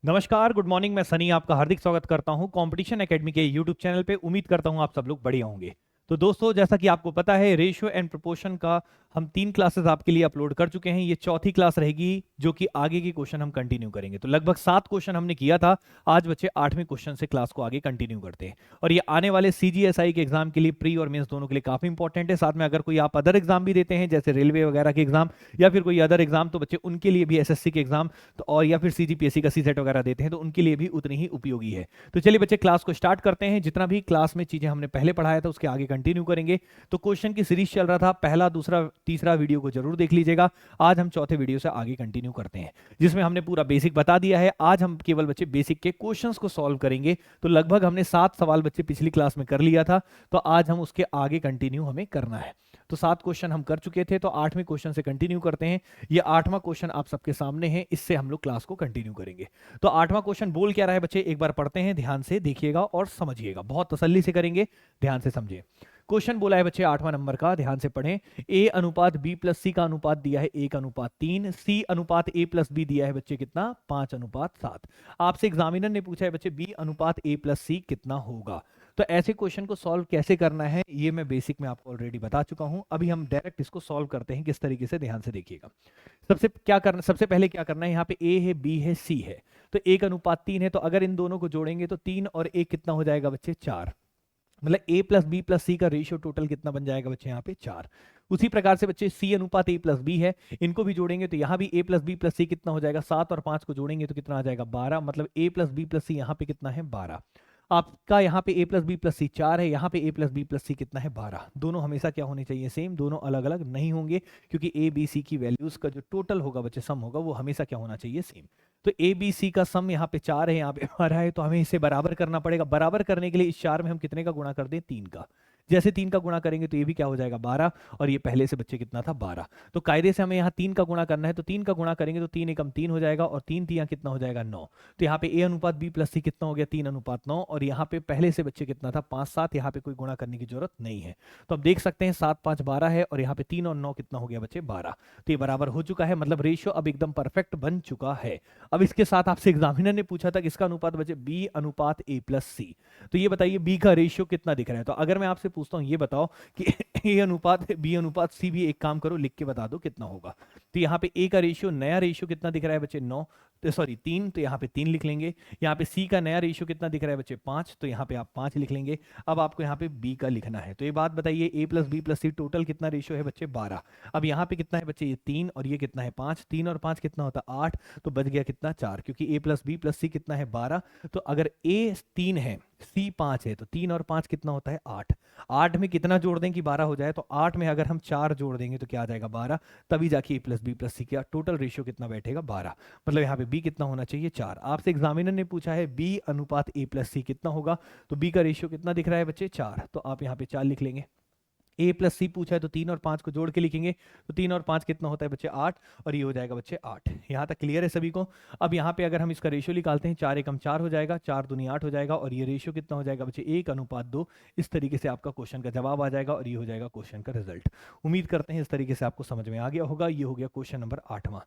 नमस्कार, good morning. मैं सनी आपका हार्दिक स्वागत करता हूं कंपटीशन एकेडमी के यूट्यूब चैनल पे। उम्मीद करता हूं आप सब लोग बढ़िया होंगे। तो दोस्तों, जैसा कि आपको पता है, रेशियो एंड प्रोपोर्शन का हम 3 क्लासेस आपके लिए अपलोड कर चुके हैं। ये चौथी क्लास रहेगी, जो कि आगे की क्वेश्चन हम कंटिन्यू करेंगे। तो लगभग 7 क्वेश्चन हमने किया था। आज बच्चे 8वें क्वेश्चन से क्लास को आगे कंटिन्यू करते हैं। और ये आने वाले सीजीएसआई के एग्जाम के लिए, प्री और मेंस दोनों के लिए काफी इंपॉर्टेंट है। साथ में अगर कोई आप अदर एग्जाम भी देते हैं, जैसे रेलवे वगैरह के एग्जाम या फिर कोई अदर एग्जाम, तो बच्चे उनके लिए भी एसएससी के एग्जाम तो और या फिर सीजीपीएससी का सीसेट वगैरह देते हैं, तो उनके लिए भी उतनी ही उपयोगी है। तो चलिए बच्चे, क्लास को स्टार्ट करते हैं। जितना भी क्लास में चीजें हमने पहले पढ़ाया था उसके आगे कंटिन्यू करेंगे। तो क्वेश्चन की सीरीज चल रहा था, पहला दूसरा तीसरा वीडियो को जरूर देख लीजिएगा। आज हम चौथे वीडियो से आगे कंटिन्यू करते हैं, जिसमें हमने पूरा बेसिक बता दिया है। आज हम केवल बच्चे बेसिक के क्वेश्चंस को सॉल्व करेंगे। तो लगभग हमने 7 सवाल बच्चे पिछली क्लास में कर लिया था, तो आज हम उसके आगे कंटिन्यू हमें करना है। तो 7 क्वेश्चन हम कर चुके थे, तो 8वें क्वेश्चन से कंटिन्यू करते हैं। ये 8वां क्वेश्चन आप सबके सामने है, इससे हम लोग क्लास को कंटिन्यू करेंगे। तो 8वां क्वेश्चन बोल क्या रहा है बच्चे, एक बार पढ़ते हैं, ध्यान से देखिएगा और समझिएगा, बहुत तसल्ली से करेंगे, ध्यान से समझिए। क्वेश्चन बोला है बच्चे 8वां नंबर का, ध्यान से पढ़ें। ए अनुपात बी प्लस सी का अनुपात दिया है 1:3, सी अनुपात ए प्लस बी दिया है बच्चे कितना, 5:7। आपसे एग्जामिनर ने पूछा है बच्चे बी अनुपात ए प्लस सी कितना होगा। तो ऐसे क्वेश्चन को सॉल्व कैसे करना है, ये मैं बेसिक में आपको ऑलरेडी बता चुका हूं। अभी हम डायरेक्ट इसको सॉल्व करते हैं किस तरीके से, ध्यान से देखिएगा। सबसे पहले क्या करना है, यहाँ पे ए है, बी है, सी है, तो 1:3 है। तो अगर इन दोनों को जोड़ेंगे तो 3 और 1 कितना हो जाएगा बच्चे, 4। मतलब ए प्लस बी प्लस सी का रेशियो टोटल कितना बन जाएगा बच्चे, यहाँ पे 4। उसी प्रकार से बच्चे सी अनुपात ए प्लस बी है, इनको भी जोड़ेंगे तो यहाँ भी ए प्लस बी प्लस सी कितना हो जाएगा, 7 और 5 को जोड़ेंगे तो कितना आ जाएगा, 12। मतलब ए प्लस बी प्लस सी यहाँ पे कितना है, 12। आपका यहाँ पे ए प्लस बी प्लस सी 4 है, यहाँ पे ए प्लस बी प्लस सी कितना है, 12। दोनों हमेशा क्या होने चाहिए, सेम, दोनों अलग अलग नहीं होंगे, क्योंकि ए बी सी की वैल्यूज का जो टोटल होगा बच्चे, सम होगा, वो हमेशा क्या होना चाहिए, सेम। तो ए बी सी का सम यहाँ पे 4 है, यहाँ पे 12 है, तो हमें इसे बराबर करना पड़ेगा। बराबर करने के लिए इस 4 में हम कितने का गुणा कर दें, 3 का। जैसे 3 का गुणा करेंगे तो ये भी क्या हो जाएगा, 12, और ये पहले से बच्चे कितना था, 12। तो कायदे से हमें यहाँ 3 का गुणा करना है, तो 3 का गुणा करेंगे तो 3 एकम 3 हो जाएगा, और 3 तिया कितना हो जाएगा, 9। तो यहाँ पे ए अनुपात बी प्लस सी कितना हो गया, 3:9। और यहाँ पे पहले से बच्चे कितना था, 5 7। यहाँ पे कोई गुणा करने की जरूरत नहीं है। तो अब देख सकते हैं 7 5 12 है, और यहाँ पे 3 और 9 कितना हो गया बच्चे, 12। तो ये बराबर हो चुका है, मतलब रेशियो अब एकदम परफेक्ट बन चुका है। अब इसके साथ आपसे एग्जामिनर ने पूछा था किसका अनुपात बच्चे, बी अनुपात ए प्लस सी। तो ये बताइए बी का रेशियो कितना दिख रहा है। तो अगर मैं आपसे पूछता हूँ, ये बताओ कि ए अनुपात बी अनुपात सी भी, एक काम करो, लिख के बता दो कितना होगा। तो यहाँ पे ए का रेशियो, नया रेशियो कितना दिख रहा है बच्चे, 9, तो सॉरी 3, तो यहाँ पे 3 लिख लेंगे। यहाँ पे सी का नया रेशियो कितना दिख रहा है बच्चे, 5, तो यहाँ पे आप 5 लिख लेंगे। अब आपको यहाँ पे बी का लिखना है। तो ये बात बताइए, ए प्लस बी प्लस सी टोटल कितना रेशियो है बच्चे, 12। अब यहाँ पे कितना है बच्चे, ये 3 और ये कितना है, 5। 3 और 5 कितना होता है, 8। तो बच गया कितना, 4, क्योंकि ए प्लस बी प्लस सी कितना है, 12। तो अगर ए 3 है, सी 5 है, तो 3 और 5 कितना होता है, 8। 8 में कितना जोड़ दें कि 12 हो जाए, तो 8 में अगर हम 4 जोड़ देंगे तो क्या आ जाएगा, 12। तभी जाके ए प्लस बी प्लस सी का टोटल रेशियो कितना बैठेगा, 12। मतलब यहाँ पे बी कितना होना चाहिए, 4। आपसे एग्जामिनर ने पूछा है बी अनुपात ए प्लस सी कितना होगा, तो बी का रेशियो कितना दिख रहा है बच्चे, 4। तो आप यहाँ पे 4 लिख लेंगे। ए प्लस सी पूछा है तो 3 और 5 को जोड़ के लिखेंगे, तो 3 और 5 कितना होता है बच्चे, 8, और ये हो जाएगा बच्चे 8। यहाँ तक क्लियर है सभी को। अब यहाँ पे अगर हम इसका रेशियो निकालते हैं, 4 एकम 4 हो जाएगा, 4 दूनी 8 हो जाएगा, और ये रेशियो कितना हो जाएगा बच्चे, 1:2। इस तरीके से आपका क्वेश्चन का जवाब आ जाएगा, और ये हो जाएगा क्वेश्चन का रिजल्ट। उम्मीद करते हैं इस तरीके से आपको समझ में आ गया होगा। ये हो गया क्वेश्चन नंबर 8वां।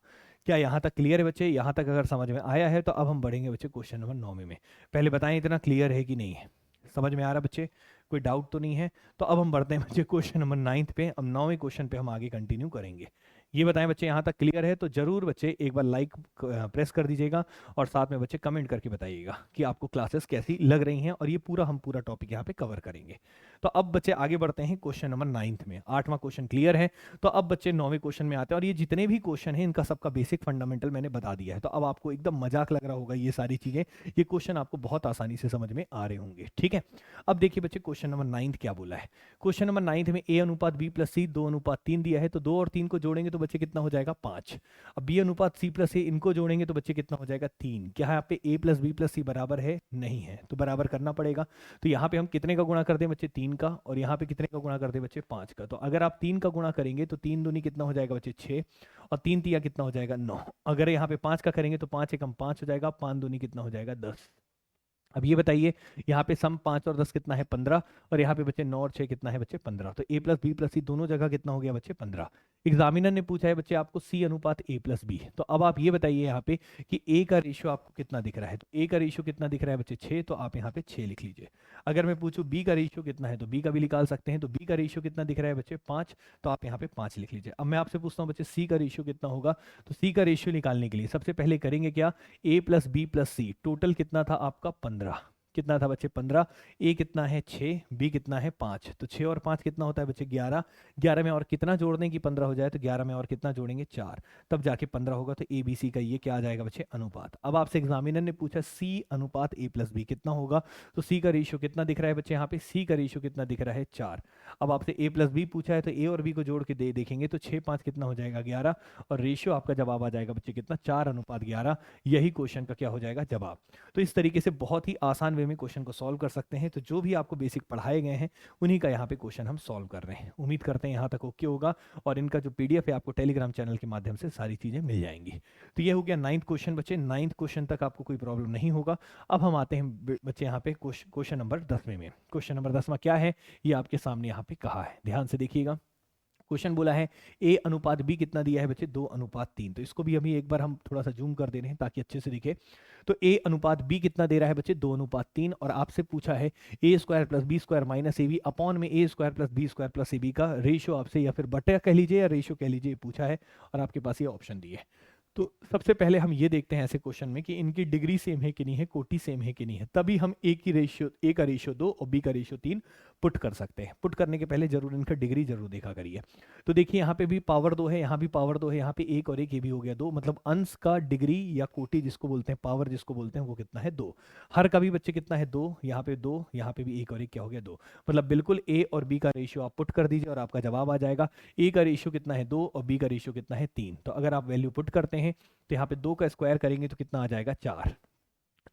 क्या यहाँ तक क्लियर है बच्चे? यहाँ तक अगर समझ में आया है तो अब हम बढ़ेंगे बच्चे क्वेश्चन नंबर 9 में। पहले बताएं इतना क्लियर है कि नहीं है, समझ में आ रहा बच्चे, कोई डाउट तो नहीं है? तो अब हम बढ़ते हैं बच्चे क्वेश्चन नंबर 9 पे। अब 9वें क्वेश्चन पे हम आगे कंटिन्यू करेंगे। ये बताएं बच्चे, यहाँ तक क्लियर है? तो जरूर बच्चे एक बार लाइक प्रेस कर दीजिएगा, और साथ में बच्चे कमेंट करके बताइएगा कि आपको क्लासेस कैसी लग रही हैं, और ये हम पूरा टॉपिक यहाँ पे कवर करेंगे। तो अब बच्चे आगे बढ़ते हैं क्वेश्चन नंबर 9 में। 8वां क्वेश्चन क्लियर है, तो अब बच्चे 9वें क्वेश्चन में आते हैं। और ये जितने भी क्वेश्चन हैं इनका सबका बेसिक फंडामेंटल मैंने बता दिया है, तो अब आपको एकदम मजाक लग रहा होगा ये सारी चीजें। ये क्वेश्चन आपको बहुत आसानी से समझ में आ रहे होंगे, ठीक है? अब देखिए बच्चे क्वेश्चन नंबर 9 क्या बोला है। क्वेश्चन नंबर 9 में ए अनुपात बी प्लस सी 2:3 दिया है, तो 2 और 3 को जोड़ेंगे तो बच्चे कितना हो जाएगा, 5। अब बी अनुपात सी प्लस ए, इनको जोड़ेंगे तो बच्चे कितना हो जाएगा, 3। क्या यहाँ पे ए प्लस बी प्लस सी बराबर है, नहीं है, तो बराबर करना पड़ेगा। तो यहाँ पे हम कितने का गुणा कर दें बच्चे, 3 का, और यहाँ पे कितने का गुणा कर दें बच्चे, 5 का। तो अगर आप 3 का गुणा करेंगे तो 3 दूनी कितना हो जाएगा बच्चे, 6, और 3 तिया कितना हो जाएगा, 9। अगर यहाँ पे 5 का करेंगे तो 5 एकम 5 हो जाएगा, 5 दूनी कितना हो जाएगा, 10। अब ये बताइए, यहाँ पे सम 5 और 10 कितना है, 15, और यहाँ पे बच्चे 9 और 6 कितना है बच्चे, 15। तो ए प्लस बी प्लस सी दोनों जगह कितना हो गया बच्चे, 15। एग्जामिनर ने पूछा है बच्चे आपको सी अनुपात ए प्लस बी। तो अब आप ये बताइए यहाँ पे कि ए का रेशियो आपको कितना दिख रहा है। तो ए का रेशियो कितना दिख रहा है बच्चे 6, तो आप यहाँ पे 6 लिख लीजिए। अगर मैं पूछूं बी का रेशियो कितना है तो बी का भी निकाल सकते हैं। तो बी का रेशियो कितना दिख रहा है बच्चे 5, तो आप यहाँ पे 5 लिख लीजिए। अब मैं आपसे पूछता हूँ बच्चे सी का रेशियो कितना होगा। तो सी का रेशियो निकालने के लिए सबसे पहले करेंगे क्या, ए प्लस बी प्लस सी, टोटल कितना था आपका 15, कितना था बच्चे 15, ए कितना है 6, बी कितना है 5, तो 6 और 5 कितना होता है बच्चे 11, 11 में और कितना जोड़ दें कि 15 हो जाए, तो 11 में और कितना जोड़ेंगे 4, तब जाके 15 होगा। तो ए बी सी का ये क्या आ जाएगा बच्चे अनुपात। अब आपसे एग्जामिनर ने पूछा सी अनुपात ए प्लस बी कितना होगा। तो सी का रेशियो कितना दिख रहा है बच्चे यहाँ पे, सी का रेशियो कितना दिख रहा है 4। अब आपसे ए प्लस बी पूछा है तो ए और बी को जोड़ के देखेंगे तो 6 5 कितना हो जाएगा 11, और रेशियो आपका जवाब आ जाएगा बच्चे कितना 4 अनुपात 11। यही क्वेश्चन का क्या हो जाएगा जवाब। तो इस तरीके से बहुत ही आसान वे में क्वेश्चन को सॉल्व कर सकते हैं। तो जो भी आपको बेसिक पढ़ाए गए हैं उन्हीं का यहाँ पे क्वेश्चन हम सॉल्व कर रहे हैं। उम्मीद करते हैं यहाँ तक ओके होगा, और इनका जो पीडीएफ है आपको टेलीग्राम चैनल के माध्यम से सारी चीजें मिल जाएंगी। तो ये हो गया 9th क्वेश्चन बच्चे। 9th क्वेश्चन तक आपको कोई प्रॉब्लम नहीं होगा। अब हम आते हैं बच्चे यहाँ पे क्वेश्चन नंबर 10वें में। क्वेश्चन नंबर 10वां क्या है ये आपके सामने यहाँ पे कहा है, ध्यान से देखिएगा। क्वेश्चन बोला है ए अनुपात बी कितना दिया है बच्चे 2 अनुपात 3। तो इसको भी अभी एक बार हम थोड़ा सा जूम कर दे रहे हैं ताकि अच्छे से दिखे। तो ए अनुपात बी कितना दे रहा है बच्चे 2 अनुपात 3, और आपसे पूछा है A square plus B square minus A B upon में A square plus B square plus A B का रेशियो आपसे, या फिर बटा कह लीजिए या रेशियो कह लीजिए, पूछा है और आपके पास ये ऑप्शन दिए। तो सबसे पहले हम ये देखते हैं ऐसे क्वेश्चन में कि इनकी डिग्री सेम है कि नहीं है, कोटि सेम है कि नहीं है, तभी हम ए की रेशियो, ए का रेशियो 2 और बी का रेशियो 3 पुट कर सकते हैं। पुट करने के पहले जरूर इनका डिग्री जरूर देखा करिए। तो देखिए यहाँ पे भी पावर 2 है, यहाँ भी पावर 2 है, यहाँ पे 1 और 1 ये भी हो गया 2, मतलब अंश का डिग्री या कोटि जिसको बोलते हैं, पावर जिसको बोलते हैं, वो कितना है 2। हर का भी बच्चे कितना है 2, यहाँ पे 2, यहाँ पे भी 1 और 1 क्या हो गया 2, मतलब बिल्कुल ए और बी का रेशियो आप पुट कर दीजिए और आपका जवाब आ जाएगा। ए का रेशियो कितना है 2 और बी का रेशियो कितना है 3। तो अगर आप वैल्यू पुट करते हैं तो यहाँ पे 2 का स्क्वायर करेंगे तो कितना आ जाएगा 4,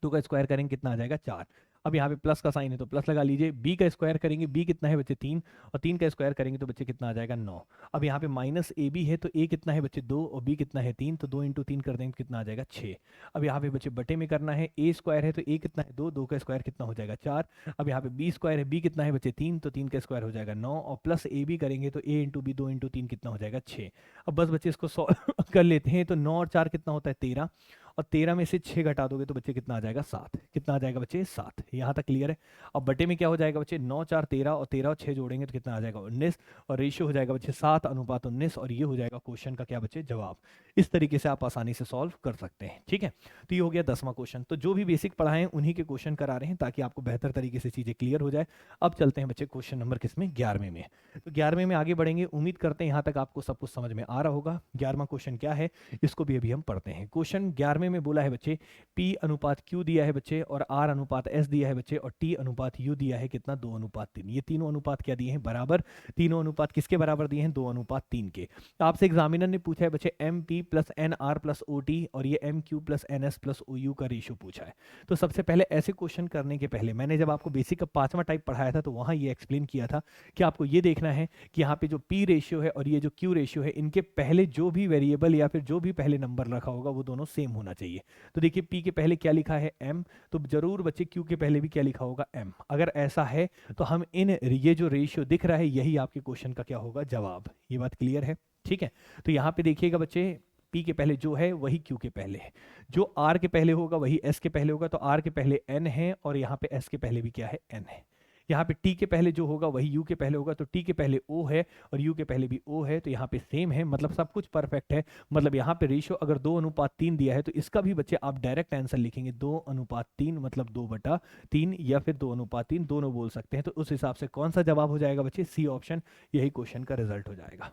2 का स्क्वायर करेंगे कितना आ जाएगा 4। अब यहाँ पे प्लस का साइन है तो प्लस लगा लीजिए। बी का स्क्वायर करेंगे, बी कितना है बच्चे 3, और 3 का स्क्वायर करेंगे तो बच्चे कितना आ जाएगा 9। अब यहाँ पे माइनस ए बी है तो ए कितना है बच्चे 2 और बी कितना है 3, तो 2 इंटू 3 कर देंगे तो कितना आ जाएगा 6। अब यहाँ पे बच्चे बटे में करना है, ए स्क्वायर है तो ए कितना है 2, 2 का स्क्वायर कितना हो जाएगा 4। अब यहाँ पे बी स्क्वायर है, बी कितना है बच्चे 3, तो 3 का स्क्वायर हो जाएगा 9, और प्लस ए बी करेंगे तो ए इंटू बी 2 इंटू 3 कितना हो जाएगा 6। अब बस बच्चे इसको सॉल्व कर लेते हैं। तो 9 और 4 कितना होता है 13, और 13 में से 6 घटा दोगे तो बच्चे कितना आ जाएगा 7, कितना आ जाएगा बच्चे 7। यहाँ तक क्लियर है। अब बटे में क्या हो जाएगा बच्चे 9 4 13, और 13 और 6 जोड़ेंगे तो कितना आ जाएगा 19, और रेशियो हो जाएगा बच्चे 7 अनुपात 19, और ये हो जाएगा क्वेश्चन का क्या बच्चे जवाब। इस तरीके से आप आसानी से सॉल्व कर सकते हैं। ठीक है, तो ये हो गया 10वां क्वेश्चन। तो जो भी बेसिक पढ़ाए हैं उन्हीं के क्वेश्चन करा रहे हैं ताकि आपको बेहतर तरीके से चीजें क्लियर हो जाए। अब चलते हैं बच्चे क्वेश्चन नंबर किसमें 11वें में। तो 11वें में आगे बढ़ेंगे। उम्मीद करते हैं यहाँ तक आपको सब कुछ समझ में आ रहा होगा। 11वां क्वेश्चन क्या है इसको भी अभी हम पढ़ते हैं। क्वेश्चन 11वें में बोला है बच्चे P अनुपात Q दिया है बच्चे, और R अनुपात S दिया है बच्चे, और T अनुपात U दिया है कितना 2 अनुपात 3। ये तीनों अनुपात क्या दिए हैं बराबर। तीनों अनुपात किसके बराबर दिए हैं 2 अनुपात 3 के। तो आपसे एग्जामिनर ने पूछा है बच्चे MP plus NR plus OT और ये MQ plus NS plus OU का रेशियो पूछा है। तो सबसे पहले ऐसे क्वेश्चन करने के पहले मैंने जब आपको बेसिक का 5वां टाइप पढ़ाया था तो वहां ये एक्सप्लेन किया था कि आपको ये देखना है कि यहाँ पे जो P रेशियो है और ये जो Q रेशियो है, इनके पहले जो भी वेरिएबल या फिर जो भी पहले नंबर रखा होगा वो दोनों सेम होना चाहिए। तो देखिए P के पहले क्या लिखा है M, तो जरूर बच्चे Q के पहले भी क्या लिखा होगा M। अगर ऐसा है तो हम इन ये जो रेशियो दिख रहा है यही आपके क्वेश्चन का क्या होगा जवाब। ये बात क्लियर है। ठीक है, तो यहाँ पे देखिएगा बच्चे P के पहले जो है वही Q के पहले है, जो R के पहले होगा वही S के पहले होगा। तो R के पहले N है और यहाँ पे S के पहले भी क्या है N है। यहाँ पे T के पहले जो होगा वही U के पहले होगा, तो T के पहले O है और U के पहले भी O है, तो यहाँ पे सेम है, मतलब सब कुछ परफेक्ट है। मतलब यहाँ पे रेशियो अगर 2 अनुपात 3 दिया है तो इसका भी बच्चे आप डायरेक्ट आंसर लिखेंगे 2 अनुपात 3, मतलब 2/3 या फिर 2 अनुपात 3 दोनों बोल सकते हैं। तो उस हिसाब से कौन सा जवाब हो जाएगा बच्चे सी ऑप्शन, यही क्वेश्चन का रिजल्ट हो जाएगा।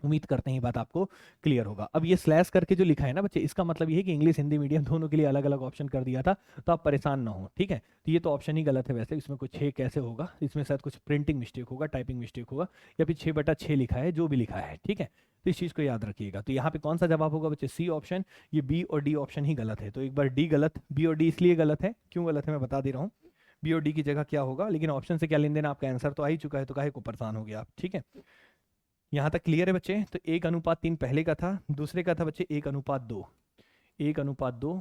उम्मीद करते हैं ये बात आपको क्लियर होगा। अब ये स्लैश करके जो लिखा है ना बच्चे, इसका मतलब ये है कि इंग्लिश हिंदी मीडियम दोनों के लिए अलग अलग ऑप्शन कर दिया था, तो आप परेशान ना हो। ठीक है, तो ये तो ऑप्शन ही गलत है वैसे, इसमें कुछ 6 कैसे होगा, इसमें शायद कुछ प्रिंटिंग मिस्टेक होगा, टाइपिंग मिस्टेक होगा, या फिर 6/6 लिखा है, जो भी लिखा है। ठीक है, तो इस चीज़ को याद रखिएगा। तो यहाँ पे कौन सा जवाब होगा बच्चे सी ऑप्शन। ये बी और डी ऑप्शन ही गलत है, तो एक बार डी गलत, बी और डी इसलिए गलत है, क्यों गलत है मैं बता दे रहा हूँ। बी और डी की जगह क्या होगा, लेकिन ऑप्शन से क्या लेन देन, आपका आंसर तो आ ही चुका है, तो काहे को परेशान हो गया आप। ठीक है, यहाँ तक क्लियर है बच्चे। तो 1 अनुपात 3 पहले का था, दूसरे का था बच्चे 1 अनुपात 2, 1 अनुपात 2।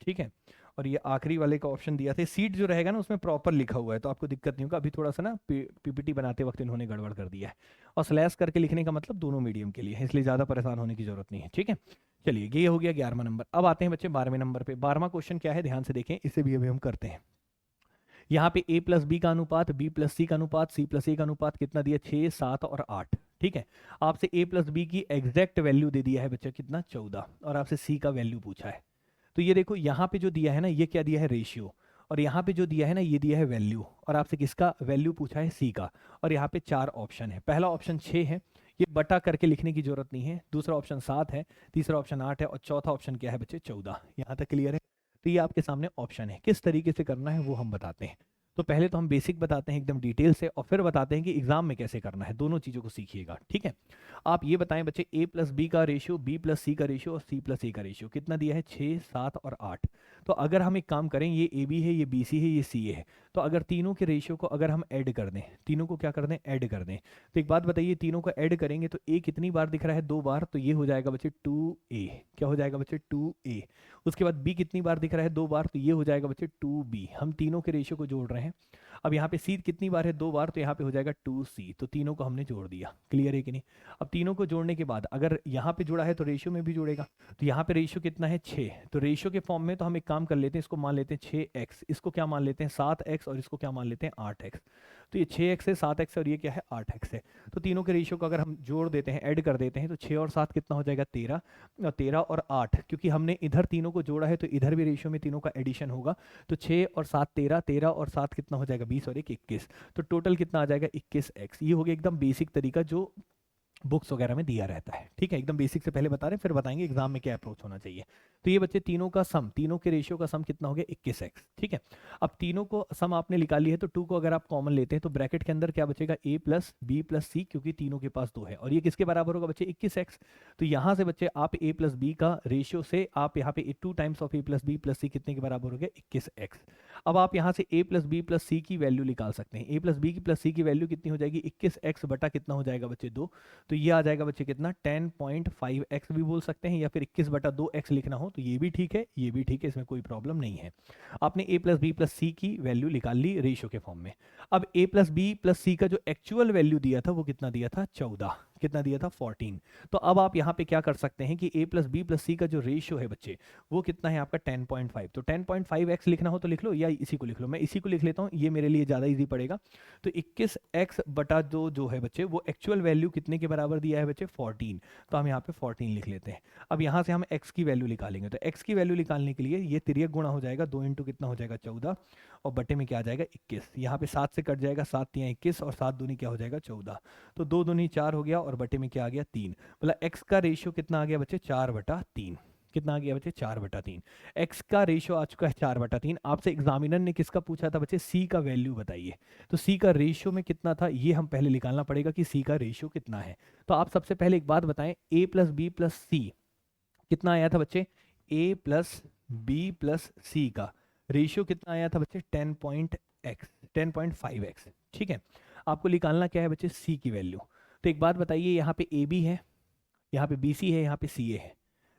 ठीक है, और ये आखिरी वाले का ऑप्शन दिया था। सीट जो रहेगा ना उसमें प्रॉपर लिखा हुआ है तो आपको दिक्कत नहीं होगा। अभी थोड़ा सा ना पीपीटी बनाते वक्त इन्होंने गड़बड़ कर दिया है। और स्लैश करके लिखने का मतलब दोनों मीडियम के लिए है, इसलिए ज़्यादा परेशान होने की जरूरत नहीं है। ठीक है, चलिए ये हो गया 11वां नंबर। अब आते हैं बच्चे 12वें नंबर पे। 12वां क्वेश्चन क्या है, ध्यान से देखें, इसे भी अभी हम करते हैं। यहाँ पे a प्लस बी का अनुपात, b प्लस सी का अनुपात, c प्लस a का अनुपात कितना दिया, 6, 7 और 8। ठीक है, आपसे a प्लस बी की एग्जैक्ट वैल्यू दे दिया है बच्चा कितना, 14, और आपसे c का वैल्यू पूछा है। तो ये देखो यहाँ पे जो दिया है ना, ये क्या दिया है, रेशियो, और यहाँ पे जो दिया है ना, ये दिया है वैल्यू, और आपसे किसका वैल्यू पूछा है, c का। और यहाँ पे 4 ऑप्शन है। पहला ऑप्शन 6 है, ये बटा करके लिखने की जरूरत नहीं है। दूसरा ऑप्शन 7 है, तीसरा ऑप्शन 8 है, और चौथा ऑप्शन क्या है बच्चे, 14। यहाँ तक क्लियर है। तो ये आपके सामने ऑप्शन है, किस तरीके से करना है वो हम बताते हैं। तो पहले तो हम बेसिक बताते हैं एकदम डिटेल से, और फिर बताते हैं कि एग्जाम में कैसे करना है। दोनों चीज़ों को सीखिएगा। ठीक है, आप ये बताएं बच्चे, a प्लस बी का रेशियो, b प्लस सी का रेशियो और c प्लस ए का रेशियो कितना दिया है, 6, 7 और 8। तो अगर हम एक काम करें, ये ए बी है, ये बी सी है, ये सी ए है, तो अगर तीनों के रेशियो को अगर हम ऐड कर दें, तीनों को क्या कर दें, ऐड कर दें, तो एक बात बताइए, तीनों को ऐड करेंगे तो a कितनी बार दिख रहा है, 2 बार, तो ये हो जाएगा बच्चे 2a। क्या हो जाएगा बच्चे, 2a। उसके बाद b कितनी बार दिख रहा है, 2 बार, तो ये हो जाएगा बच्चे 2b। हम तीनों के रेशियो को जोड़ रहे हैं। अब यहाँ पे सी कितनी बार है, 2 बार, तो यहाँ पे हो जाएगा 2c। तो तीनों को हमने जोड़ दिया। क्लियर है कि नहीं। अब तीनों को जोड़ने के बाद अगर यहाँ पे जुड़ा है तो रेशियो में भी जुड़ेगा। तो यहाँ पे रेशियो कितना है, 6। तो रेशियो के फॉर्म में तो हम एक काम कर लेते हैं, इसको मान लेते हैं 6x, इसको क्या मान लेते हैं 7x, और इसको क्या मान लेते हैं 8x। तो ये 6x है, 7x है, और ये क्या है 8x है। तो तीनों के रेशियो को अगर हम जोड़ देते हैं, ऐड कर देते हैं, तो 6 और 7 कितना हो जाएगा, 13, और 13 और 8, क्योंकि हमने इधर तीनों को जोड़ा है तो इधर भी रेशियो में तीनों का एडिशन होगा। तो 6 और 7 13, 13 और 7 कितना हो जाएगा, 20, और 1 21। तो टोटल कितना आ जाएगा, 21x। ये हो गया एकदम बेसिक तरीका जो बुक्स वगैरह में दिया रहता है। ठीक है, एकदम बेसिक से पहले बता रहे हैं, फिर बताएंगे एग्जाम में क्या अप्रोच होना चाहिए। तो ये बच्चे तीनों का सम, तीनों के रेशियो का सम कितना हो गया, 21x। ठीक है, अब तीनों को सम आपने निकाल लिया है, तो 2 को अगर आप कॉमन लेते हैं तो ब्रैकेट के अंदर क्या बचेगा, a प्लस बी प्लस सी, क्योंकि तीनों के पास 2 है, और ये किसके बराबर होगा बच्चे, 21x। तो यहाँ से बच्चे आप a प्लस बी का रेशियो से आप यहाँ पे 2 times of a plus B plus C कितने के बराबर हो गया, 21x। अब आप यहाँ से a प्लस बी प्लस सी की वैल्यू निकाल सकते हैं। a प्लस बी की प्लस सी की वैल्यू कितनी हो जाएगी, 21x बटा कितना हो जाएगा बच्चे, 2। तो ये आ जाएगा बच्चे कितना, 10.5x भी बोल सकते हैं, या फिर 21 बटा 2x लिखना हो तो ये भी ठीक है, ये भी ठीक है, इसमें कोई प्रॉब्लम नहीं है। आपने a प्लस बी प्लस सी की वैल्यू निकाल ली रेशियो के फॉर्म में। अब a प्लस बी प्लस सी का जो एक्चुअल वैल्यू दिया था वो कितना दिया था, 14। कितना दिया था, 14। तो अब आप यहाँ पे क्या कर सकते हैं कि a प्लस बी प्लस सी का जो रेशियो है बच्चे वो कितना है आपका, 10.5। तो 10.5x लिखना हो तो लिख लो, या इसी को लिख लो। मैं इसी को लिख लेता हूँ, ये मेरे लिए ज़्यादा इजी पड़ेगा। तो 21x बटा जो है बच्चे, वो एक्चुअल वैल्यू कितने के बराबर दिया है बच्चे, 14। तो हम यहाँ पे 14 लिख लेते हैं। अब यहाँ से हम x की वैल्यू निकालेंगे, तो x की वैल्यू निकालने के लिए ये तिर्यक गुणा हो जाएगा, 2 इंटू कितना हो जाएगा, 14, और बटे में क्या आ जाएगा, 21। यहाँ पे 7 से कट जाएगा, 7 तियाँ 21, और 7 दूनी क्या हो जाएगा, 14। तो 2 दूनी 4 हो गया, और बटे में क्या आ गया, 3। मतलब x का रेशियो कितना आ गया बच्चे, 4/3। कितना आ गया बच्चे, 4/3। x का रेशियो आ चुका है 4/3। आपसे एग्जामिनर ने किसका पूछा था बच्चे, c का वैल्यू बताइए। तो c का रेशियो में कितना था, ये हम पहले निकालना पड़ेगा कि c का रेशियो कितना है। तो आप सबसे पहले एक बात बताएं, a प्लस बी प्लस सी कितना आया था बच्चे, a प्लस बी प्लस सी का रेशियो कितना आया था बच्चे, 10.5x। ठीक है, आपको निकालना क्या है बच्चे, c की वैल्यू। तो एक बात बताइए, यहाँ पे ए बी है, यहाँ पे बी सी है, यहाँ पे सी ए है।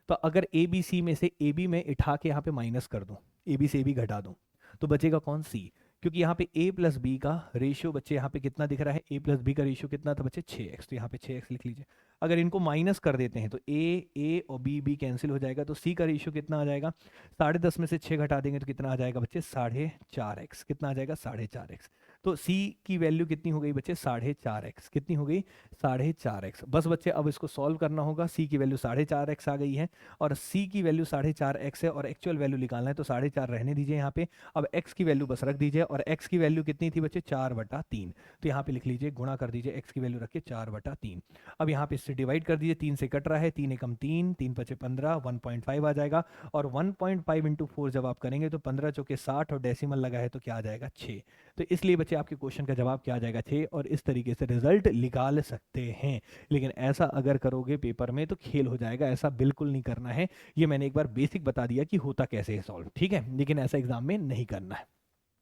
तो अगर ए बी सी में से ए बी में उठा के यहाँ पे माइनस कर दूं, ए बी से ए बी घटा दूं, तो बचेगा कौन, सी। क्योंकि यहाँ पे a प्लस बी का रेशियो बच्चे यहाँ पे कितना दिख रहा है, a प्लस बी का रेशियो कितना था बच्चे, 6x। तो यहाँ पे 6x लिख लीजिए। अगर इनको माइनस कर देते हैं तो a और b कैंसिल हो जाएगा, तो c का रेशियो कितना आ जाएगा, 10.5 में से 6 घटा देंगे तो कितना आ जाएगा बच्चे, 4.5x। कितना आ जाएगा, 4.5x। तो c की वैल्यू कितनी हो गई बच्चे, 4.5x। कितनी हो गई, 4.5x। बस बच्चे अब इसको सॉल्व करना होगा। c की वैल्यू 4.5x आ गई है, और c की वैल्यू 4.5x है, और एक्चुअल वैल्यू निकालना है, तो 4.5 रहने दीजिए यहाँ पे। अब x की वैल्यू बस रख दीजिए, और x की वैल्यू कितनी थी बच्चे, 4/3। तो यहाँ पे लिख लीजिए, गुणा कर दीजिए, x की वैल्यू रख के 4/3। अब यहाँ पे इससे डिवाइड कर दीजिए, 3 से कट रहा है, 3 एकम 3, 3 पचे 15, 1.5 आ जाएगा। और 1.5 इंटू 4 जब आप करेंगे तो 15 चौके 60, और डेसिमल लगा है तो क्या आ जाएगा, 6। तो इसलिए बच्चे आपके क्वेश्चन का जवाब क्या आ जाएगा, 6। और इस तरीके से रिजल्ट निकाल सकते हैं। लेकिन ऐसा अगर करोगे पेपर में तो खेल हो जाएगा, ऐसा बिल्कुल नहीं करना है। ये मैंने एक बार बेसिक बता दिया कि होता कैसे है सॉल्व, ठीक है, लेकिन ऐसा एग्जाम में नहीं करना है।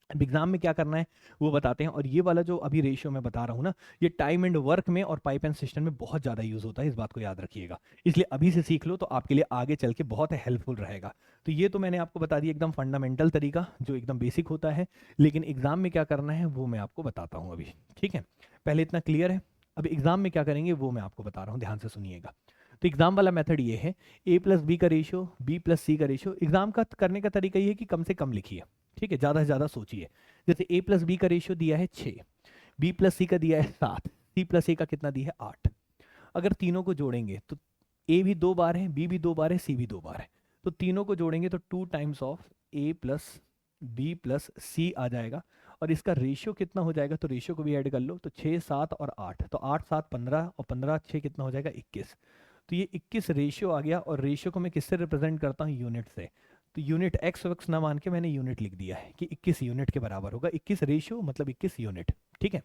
अब एग्जाम में क्या करना है वो बताते हैं। और ये वाला जो अभी रेशियो मैं बता रहा हूँ ना, ये टाइम एंड वर्क में और पाइप एंड सिस्टम में बहुत ज़्यादा यूज़ होता है, इस बात को याद रखिएगा। इसलिए अभी से सीख लो तो आपके लिए आगे चल के बहुत हेल्पफुल रहेगा। तो ये तो मैंने आपको बता दिया एकदम फंडामेंटल तरीका जो एकदम बेसिक होता है, लेकिन एग्जाम में क्या करना है वो मैं आपको बताता हूँ अभी। ठीक है, पहले इतना क्लियर है। अब एग्जाम में क्या करेंगे वो मैं आपको बता रहा हूँ, ध्यान से सुनिएगा। तो एग्जाम वाला मेथड ये है, ए प्लस बी का रेशियो, बी प्लस सी का रेशियो। एग्जाम का करने का तरीका ये है कि कम से कम लिखिए, ठीक है, ज़्यादा से ज़्यादा सोचिए। जैसे ए प्लस बी का रेशियो दिया है 6, बी प्लस सी का दिया है 7, सी प्लस ए का कितना दिया है 8। अगर तीनों को जोड़ेंगे तो ए भी 2 बार है, बी भी 2 बार है, सी भी 2 बार है। तो तीनों को जोड़ेंगे तो 2 times of A plus B plus C आ जाएगा। और इसका रेशियो कितना हो जाएगा, तो रेशियो को भी ऐड कर लो, तो 6, 7 और 8, तो 8, 7, 15 और 15, 6 कितना हो जाएगा 21। तो ये 21 रेशियो आ गया। और रेशियो को मैं किससे रिप्रेजेंट करता हूँ, यूनिट से। तो यूनिट एक्स वक्स ना मान के मैंने यूनिट लिख दिया है कि 21 यूनिट के बराबर होगा। 21 रेशियो मतलब 21 यूनिट। ठीक है,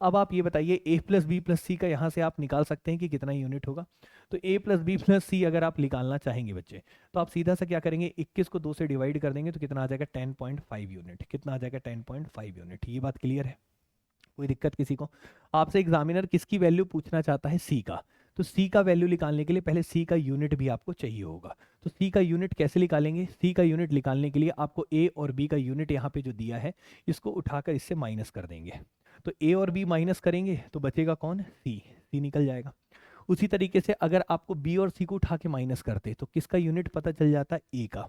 अब आप ये बताइए ए प्लस बी प्लस सी का यहाँ से आप निकाल सकते हैं कि कितना यूनिट होगा। तो ए प्लस बी प्लस सी अगर आप निकालना चाहेंगे बच्चे, तो आप सीधा सा क्या करेंगे, 21 को 2 से डिवाइड कर देंगे तो कितना आ जाएगा 10.5 यूनिट। कितना आ जाएगा 10.5 यूनिट। ये बात क्लियर है, कोई दिक्कत किसी को? आपसे एग्जामिनर किसकी वैल्यू पूछना चाहता है, सी का। तो सी का वैल्यू निकालने के लिए पहले सी का यूनिट भी आपको चाहिए होगा। तो सी का यूनिट कैसे निकालेंगे, सी का यूनिट निकालने के लिए आपको ए और बी का यूनिट यहाँ पे जो दिया है इसको उठाकर इससे माइनस कर देंगे। तो ए और बी माइनस करेंगे तो बचेगा कौन, सी। सी निकल जाएगा। उसी तरीके से अगर आपको बी और सी को उठा के माइनस करते तो किसका यूनिट पता चल जाता, ए का।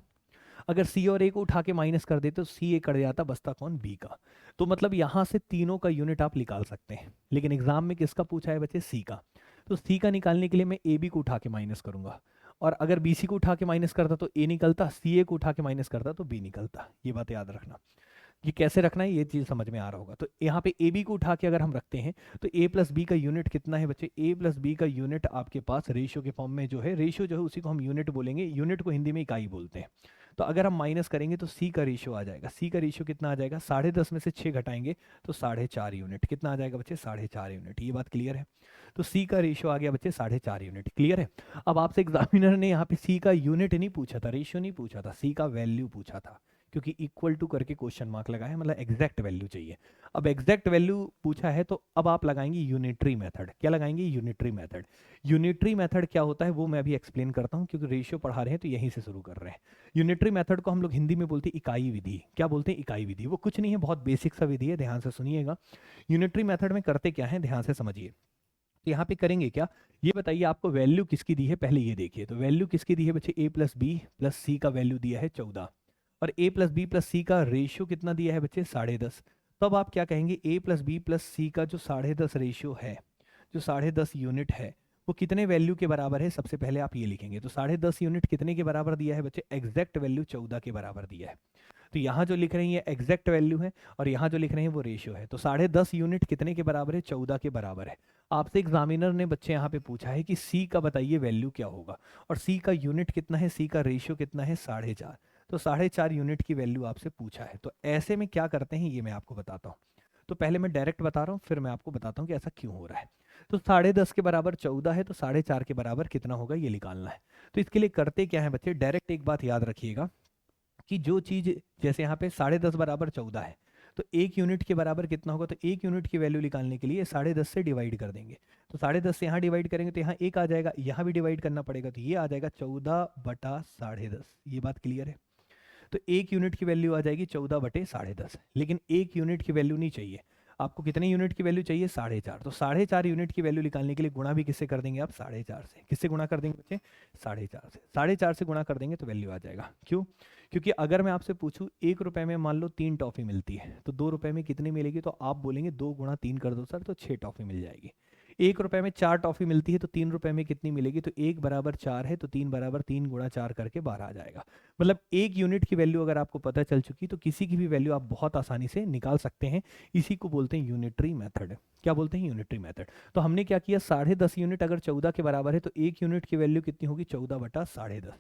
अगर सी और ए को उठा के माइनस कर देते तो सी ए कट जाता, बचता कौन, बी का। तो मतलब यहां से तीनों का यूनिट आप निकाल सकते हैं। लेकिन एग्जाम में किसका पूछा है बच्चे, सी का। तो सी का निकालने के लिए मैं ए बी को उठा के माइनस करूंगा। और अगर बी सी को उठा के माइनस करता तो ए निकलता, सी ए को उठा के माइनस करता तो बी निकलता। ये बात याद रखना। ये कैसे रखना है ये चीज़ समझ में आ रहा होगा। तो यहाँ पे ए बी को उठा के अगर हम रखते हैं तो ए प्लस बी का यूनिट कितना है बच्चे, ए प्लस बी का यूनिट आपके पास रेशियो के फॉर्म में जो है, रेशियो जो है उसी को हम यूनिट बोलेंगे, यूनिट को हिंदी में इकाई बोलते हैं। तो अगर हम माइनस करेंगे तो सी का रेशियो आ जाएगा। सी का रेशियो कितना आ जाएगा, 10.5 में से 6 घटाएंगे तो 4.5 यूनिट। कितना आ जाएगा बच्चे, 4.5 यूनिट। ये बात क्लियर है। तो सी का रेशियो आ गया बच्चे 4.5 यूनिट। क्लियर है। अब आपसे एग्जामिनर ने यहाँ पे सी का यूनिट नहीं पूछा था, रेशियो नहीं पूछा था, सी का वैल्यू पूछा था, क्योंकि इक्वल टू करके क्वेश्चन मार्क लगाया, मतलब एग्जैक्ट वैल्यू चाहिए। अब एग्जैक्ट वैल्यू पूछा है तो अब आप लगाएंगे यूनिटरी मेथड। क्या लगाएंगे, यूनिटरी मेथड। यूनिटरी मेथड क्या होता है वो मैं अभी एक्सप्लेन करता हूँ, क्योंकि रेशियो पढ़ा रहे हैं तो यहीं से शुरू कर रहे हैं। यूनिटरी मेथड को हम लोग हिंदी में बोलते हैं इकाई विधि। क्या बोलते हैं, इकाई विधि। वो कुछ नहीं है, बहुत बेसिक सा विधि है, ध्यान से सुनिएगा। यूनिटरी मेथड में करते क्या है, ध्यान से समझिए। तो यहाँ पे करेंगे क्या, ये बताइए आपको वैल्यू किसकी दी है, पहले ये देखिए। तो वैल्यू किसकी दी है बच्चे, ए प्लस बी प्लस सी का वैल्यू दिया है 14। और a प्लस बी प्लस सी का रेशियो कितना दिया है बच्चे, 10.5। तो अब आप क्या कहेंगे, a प्लस बी प्लस सी का जो 10.5 रेशियो है, जो 10.5 यूनिट है, वो कितने वैल्यू के बराबर है। सबसे पहले आप ये लिखेंगे। तो 10.5 यूनिट कितने के बराबर दिया है बच्चे, एग्जैक्ट वैल्यू 14 के बराबर दिया है। तो यहाँ जो लिख रहे हैं ये एग्जैक्ट वैल्यू है, और यहाँ जो लिख रहे हैं वो रेशियो है। तो 10.5 यूनिट कितने के बराबर है, 14 के बराबर है। आपसे एग्जामिनर ने बच्चे यहाँ पे पूछा है कि सी का बताइए वैल्यू क्या होगा, और सी का यूनिट कितना है, सी का रेशियो कितना है, 4.5। तो 4.5 यूनिट की वैल्यू आपसे पूछा है। तो ऐसे में क्या करते हैं ये मैं आपको बताता हूँ। तो पहले मैं डायरेक्ट बता रहा हूँ, फिर मैं आपको बताता हूँ कि ऐसा क्यों हो रहा है। तो 10.5 के बराबर 14 है, तो 4.5 के बराबर कितना होगा ये निकालना है। तो इसके लिए करते क्या है बच्चे, डायरेक्ट एक बात याद रखिएगा कि जो चीज, जैसे यहाँ पे 10.5 बराबर 14 है, तो 1 यूनिट के बराबर कितना होगा, तो 1 यूनिट की वैल्यू निकालने के लिए 10.5 से डिवाइड कर देंगे। तो 10.5 से यहाँ डिवाइड करेंगे तो यहाँ 1 आ जाएगा, यहाँ भी डिवाइड करना पड़ेगा, तो ये आ जाएगा 14/10.5। ये बात क्लियर है। तो 1 यूनिट की वैल्यू आ जाएगी 14/10.5। लेकिन 1 यूनिट की वैल्यू नहीं चाहिए आपको, कितने यूनिट की वैल्यू चाहिए, 4.5। तो 4.5 यूनिट की वैल्यू निकालने के लिए गुणा भी किससे कर देंगे आप, 4.5 से। किससे गुणा कर देंगे बच्चे, 4.5 से। 4.5 से गुणा कर देंगे तो वैल्यू आ जाएगा। क्यों, क्योंकि अगर मैं आपसे पूछूं 1 रुपए में मान लो 3 टॉफी मिलती है, तो 2 रुपए में कितनी मिलेगी, तो आप बोलेंगे 2 गुणा 3 कर दो सर, तो 6 टॉफी मिल जाएगी। 1 रुपए में 4 टॉफी मिलती है, तो 3 रुपए में कितनी मिलेगी, तो 1 बराबर 4 है, तो 3 बराबर 3 गुणा 4 करके 12 आ जाएगा। मतलब 1 यूनिट की वैल्यू अगर आपको पता चल चुकी तो किसी की भी वैल्यू आप बहुत आसानी से निकाल सकते हैं। इसी को बोलते हैं यूनिटरी मेथड। क्या बोलते हैं, यूनिटरी मेथड। तो हमने क्या किया, 10.5 यूनिट अगर 14 के बराबर है तो 1 यूनिट की वैल्यू कितनी होगी, 14/10.5।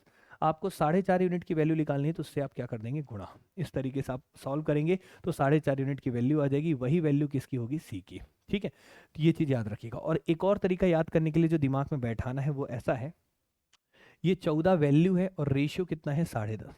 आपको 4.5 यूनिट की वैल्यू निकालनी है तो उससे आप क्या कर देंगे, गुणा। इस तरीके से आप सॉल्व करेंगे तो 4.5 यूनिट की वैल्यू आ जाएगी, वही वैल्यू किसकी होगी, सी की। ठीक है, तो ये चीज़ याद रखिएगा। और एक और तरीका याद करने के लिए जो दिमाग में बैठाना है वो ऐसा है, ये 14 वैल्यू है और रेशियो कितना है, 10.5।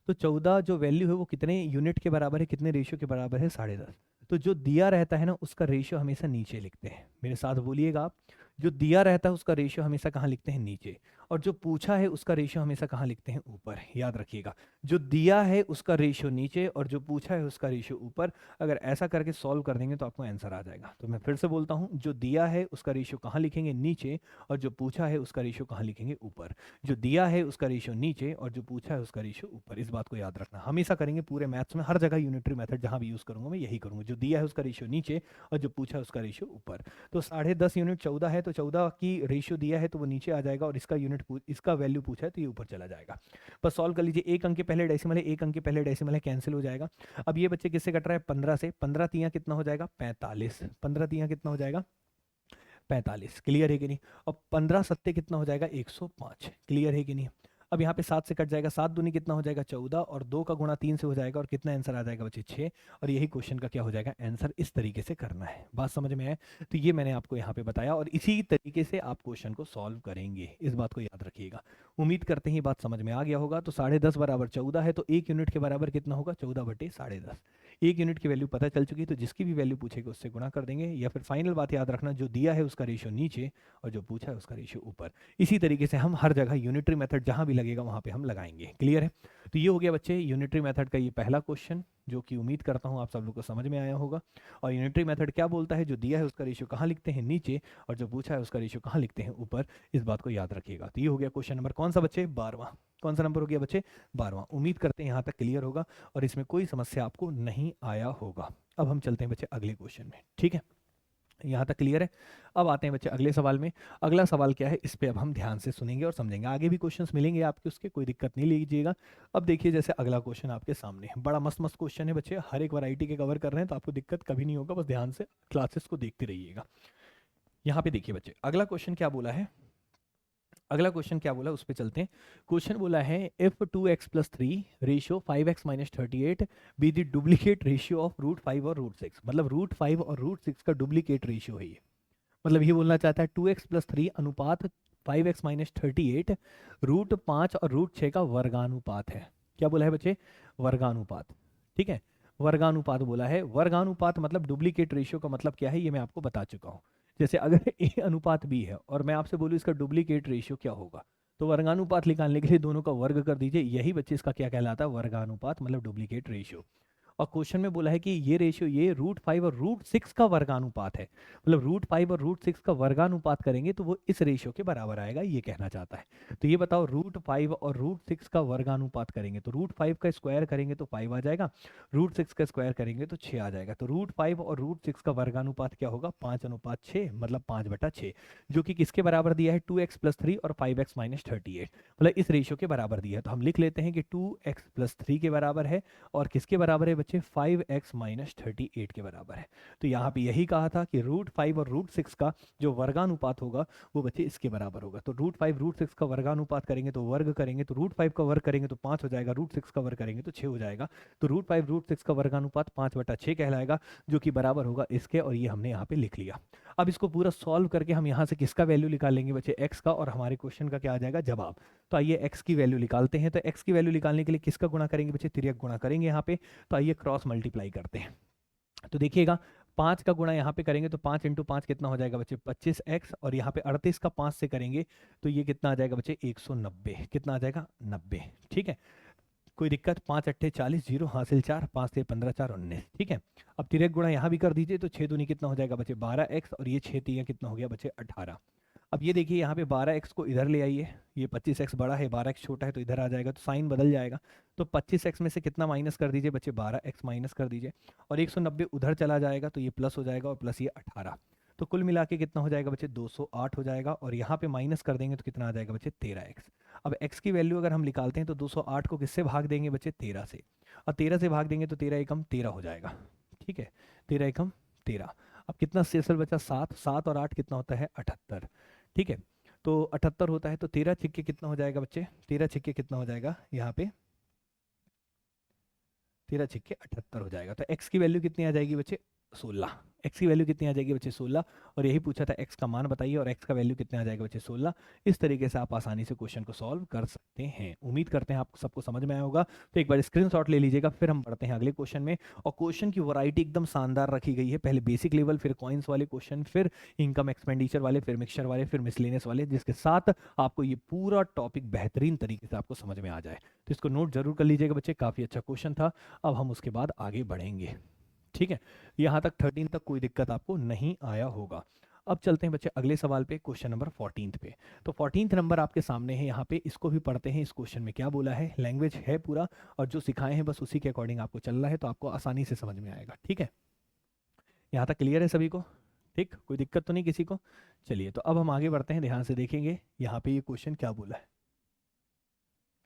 तो 14 जो वैल्यू है वो कितने यूनिट के बराबर है, कितने रेशियो के बराबर है, 10.5। तो जो दिया रहता है ना उसका रेशियो हमेशा नीचे लिखते हैं, मेरे साथ बोलिएगा आप। जो दिया रहता है उसका रेशियो हमेशा कहाँ लिखते हैं, नीचे। और जो पूछा है उसका रेशियो हमेशा कहाँ लिखते हैं, ऊपर। याद रखिएगा, जो दिया है उसका रेशियो नीचे और जो पूछा है उसका रेशियो ऊपर। अगर ऐसा करके सॉल्व कर देंगे तो आपको आंसर आ जाएगा। तो मैं फिर से बोलता हूँ, जो दिया है उसका रेशियो कहाँ लिखेंगे, नीचे। और जो पूछा है उसका रेशियो कहाँ लिखेंगे, ऊपर। जो दिया है उसका रेशियो नीचे और जो पूछा है उसका रेशियो ऊपर। इस बात को याद रखना, हमेशा करेंगे पूरे मैथ्स में, हर जगह यूनिटरी मेथड जहां भी यूज करूंगा मैं यही करूंगा। जो दिया है उसका रेशियो नीचे और जो पूछा है उसका रेशियो ऊपर। तो 10.5 यूनिट 14 है, तो 14 की रेशियो दिया है तो वो नीचे आ जाएगा, और इसका इसका वैल्यू पूछा है तो ये ऊपर चला जाएगा। बस सॉल्व कर लीजिए। एक अंक के पहले डेसिमल है, एक अंक के पहले डेसिमल है, कैंसिल हो जाएगा। अब ये बच्चे किससे कट रहा है, 15 से। 15 तियां कितना हो जाएगा, 45। 15 तियां कितना हो जाएगा, 45। क्लियर है कि नहीं। और 15 सत्ते कितना हो जाएगा, 105। क्लियर है कि नहीं। अब यहाँ पे 7 से कट जाएगा, 7 दूनी कितना हो जाएगा, 14। और 2 का गुणा 3 से हो जाएगा, और कितना आंसर आ जाएगा बच्चे, 6। और यही क्वेश्चन का क्या हो जाएगा आंसर। इस तरीके से करना है, बात समझ में आए। तो ये मैंने आपको यहाँ पे बताया, और इसी तरीके से आप क्वेश्चन को सॉल्व करेंगे, इस बात को याद रखिएगा। उम्मीद करते हैं ये बात समझ में आ गया होगा। तो 10.5 बराबर 14 है, तो 1 यूनिट के बराबर कितना होगा, 14/10.5। 1 यूनिट की वैल्यू पता चल चुकी, तो जिसकी भी वैल्यू पूछेगी उससे गुणा कर देंगे। या फिर फाइनल बात याद रखना, जो दिया है उसका रेशियो नीचे और जो पूछा है उसका रेशियो ऊपर। इसी तरीके से हम हर जगह यूनिटरी मेथड जहां भी लगेगा वहां पे हम लगाएंगे। क्लियर है। तो ये हो गया बच्चे यूनिटरी मेथड का ये पहला क्वेश्चन, जो कि उम्मीद करता हूं आप सब लोग को समझ में आया होगा। और यूनिटरी मेथड क्या बोलता है, जो दिया है उसका रेशियो कहाँ लिखते हैं, नीचे। और जो पूछा है उसका रेशियो कहाँ लिखते हैं, ऊपर। इस बात को याद रखिएगा। तो ये हो गया क्वेश्चन नंबर कौन सा बच्चे, 12वां। कौन सा नंबर हो गया बच्चे, 12वां। उम्मीद करते हैं यहाँ तक क्लियर होगा और इसमें कोई समस्या आपको नहीं आया होगा। अब हम चलते हैं बच्चे अगले क्वेश्चन में, ठीक है। यहाँ तक क्लियर है। अब आते हैं बच्चे अगले सवाल में। अगला सवाल क्या है, इस पे अब हम ध्यान से सुनेंगे और समझेंगे। आगे भी क्वेश्चंस मिलेंगे आपके, उसके कोई दिक्कत नहीं लीजिएगा। अब देखिए, जैसे अगला क्वेश्चन आपके सामने है, बड़ा मस्त मस्त क्वेश्चन है बच्चे, हर एक वैरायटी के कवर कर रहे हैं, तो आपको दिक्कत कभी नहीं होगा। बस ध्यान से क्लासेस को देखते रहिएगा। यहाँ पे देखिए बच्चे, अगला क्वेश्चन क्या बोला है, अगला क्वेश्चन क्या बोला उस पर चलते हैं। क्वेश्चन बोला है, if 2x+3 ratio 5x-38 be the duplicate ratio of √5 और √6। मतलब √5 और √6 का डुप्लीकेट रेशियो है ये। मतलब ये बोलना चाहता है 2x+3 अनुपात 5x-38 √5 और √6 का वर्गानुपात है। क्या बोला है बच्चे, वर्गानुपात। ठीक है, वर्गानुपात बोला है। वर्गानुपात मतलब डुप्लीकेट रेशियो का मतलब क्या है ये मैं आपको बता चुका हूँ। जैसे अगर a अनुपात b है और मैं आपसे बोलूँ इसका डुप्लीकेट रेशियो क्या होगा, तो वर्गानुपात निकालने के लिए दोनों का वर्ग कर दीजिए। यही बच्चे इसका क्या कहलाता है, वर्गानुपात, मतलब डुप्लीकेट रेशियो। और क्वेश्चन में बोला है कि ये रेशियो, ये √5 और √6 का वर्गानुपात है। मतलब √5 और √6 का वर्गानुपात करेंगे तो वो इस रेशियो के बराबर आएगा, ये कहना चाहता है। तो ये बताओ, √5 और √6 का वर्गानुपात करेंगे तो √5 का स्क्वायर करेंगे तो 5 आ जाएगा, √6 का स्क्वायर करेंगे तो 6 आ जाएगा। तो √5 और √6 का वर्गानुपात क्या होगा, 5:6, मतलब 5/6, जो कि किसके बराबर दिया है, 2x+3 और 5x-38। मतलब इस रेशियो के बराबर दिया है। तो हम लिख लेते हैं कि 2x+3 के बराबर है, और किसके बराबर है बच्चे, 5x-38 के बराबर है। तो यहाँ पे यही कहा था कि √5 और √6 का जो वर्गानुपात होगा वो बच्चे इसके बराबर होगा। तो √5 √6 का वर्गानुपात करेंगे तो वर्ग करेंगे तो √5 का वर्ग करेंगे तो 5 हो जाएगा, √6 का वर्ग करेंगे तो 6 हो जाएगा। तो √5 √6 का वर्गानुपात 5/6 कहलाएगा, जो कि बराबर होगा इसके। और ये हमने यहाँ पे लिख लिया। अब इसको पूरा सॉल्व करके हम यहाँ से किसका वैल्यू निकालेंगे बच्चे, x का, और हमारे क्वेश्चन का क्या आ जाएगा, जवाब। तो आइए x की वैल्यू निकालते हैं। तो x की वैल्यू निकालने के लिए किसका गुणा करेंगे बच्चे, तिर्यक गुणा करेंगे यहाँ पे। तो आइए क्रॉस मल्टीप्लाई करते हैं। तो देखिएगा, 5 का गुणा यहाँ पे करेंगे तो 5 × 5 कितना हो जाएगा बच्चे, 25x। और यहाँ पे 38 का 5 से करेंगे तो ये कितना आ जाएगा बच्चे, 190। कितना आ जाएगा, 90। ठीक है, कोई दिक्कत, 5 × 8 = 40, 0 हासिल 4, 5 से 15 4 19। ठीक है, अब तिर्यक गुणा यहाँ भी कर दीजिए तो 6 दूनी कितना हो जाएगा बच्चे, 12x। और ये 6 तिया कितना हो गया बच्चे, 18। अब ये देखिए, यहाँ पे 12x को इधर ले आइए, ये 25x बड़ा है, 12x छोटा है, तो इधर आ जाएगा, तो साइन बदल जाएगा। तो 25x में से कितना माइनस कर दीजिए बच्चे, 12x माइनस कर दीजिए। और 190 उधर चला जाएगा तो ये प्लस हो जाएगा, और प्लस ये 18। तो कुल मिला के कितना हो जाएगा बच्चे, 208 हो जाएगा। और यहाँ पे माइनस कर देंगे तो कितना आ जाएगा बच्चे, 13x। अब x की वैल्यू अगर हम निकालते हैं तो 208 को किससे भाग देंगे बच्चे, 13 से। और 13 से भाग देंगे तो 13 एकम 13 हो जाएगा। ठीक है, 13 एकम 13। अब कितना शेषल बचा, 7। 7 और 8 कितना होता है, 78। ठीक है, तो 78 होता है। तो 13 छिक्के कितना हो जाएगा बच्चे, 13 छिक्के कितना हो जाएगा यहाँ पे, 13 छिक्के 78 हो जाएगा। तो x की वैल्यू कितनी आ जाएगी बच्चे, 16। x की वैल्यू कितनी आ जाएगी बच्चे 16, और यही पूछा था x का मान बताइए और x का वैल्यू कितने आ जाएगा बच्चे 16। इस तरीके से आप आसानी से क्वेश्चन को सॉल्व कर सकते हैं। उम्मीद करते हैं आपको सबको समझ में आया होगा। तो एक बार स्क्रीनशॉट ले लीजिएगा, फिर हम बढ़ते हैं अगले क्वेश्चन में। और क्वेश्चन की वैरायटी एकदम शानदार रखी गई है, पहले बेसिक लेवल, फिर कॉइन्स वाले क्वेश्चन, फिर इनकम एक्सपेंडिचर वाले, फिर मिक्सचर वाले, फिर मिसलेनियस वाले, जिसके साथ आपको ये पूरा टॉपिक बेहतरीन तरीके से आपको समझ में आ जाए। तो इसको नोट जरूर कर लीजिएगा बच्चे, काफ़ी अच्छा क्वेश्चन था। अब हम उसके बाद आगे बढ़ेंगे, ठीक है। यहाँ तक 13 तक कोई दिक्कत आपको नहीं आया होगा। अब चलते हैं बच्चे अगले सवाल पे, क्वेश्चन नंबर 14 पे। तो 14 नंबर आपके सामने है यहाँ पे, इसको भी पढ़ते हैं। इस क्वेश्चन में क्या बोला है, लैंग्वेज है पूरा, और जो सिखाए हैं बस उसी के अकॉर्डिंग आपको चल रहा है, तो आपको आसानी से समझ में आएगा, ठीक है। यहाँ तक क्लियर है सभी को, ठीक, कोई दिक्कत तो नहीं किसी को। चलिए तो अब हम आगे बढ़ते हैं, ध्यान से देखेंगे यहाँ पे ये क्वेश्चन क्या बोला है,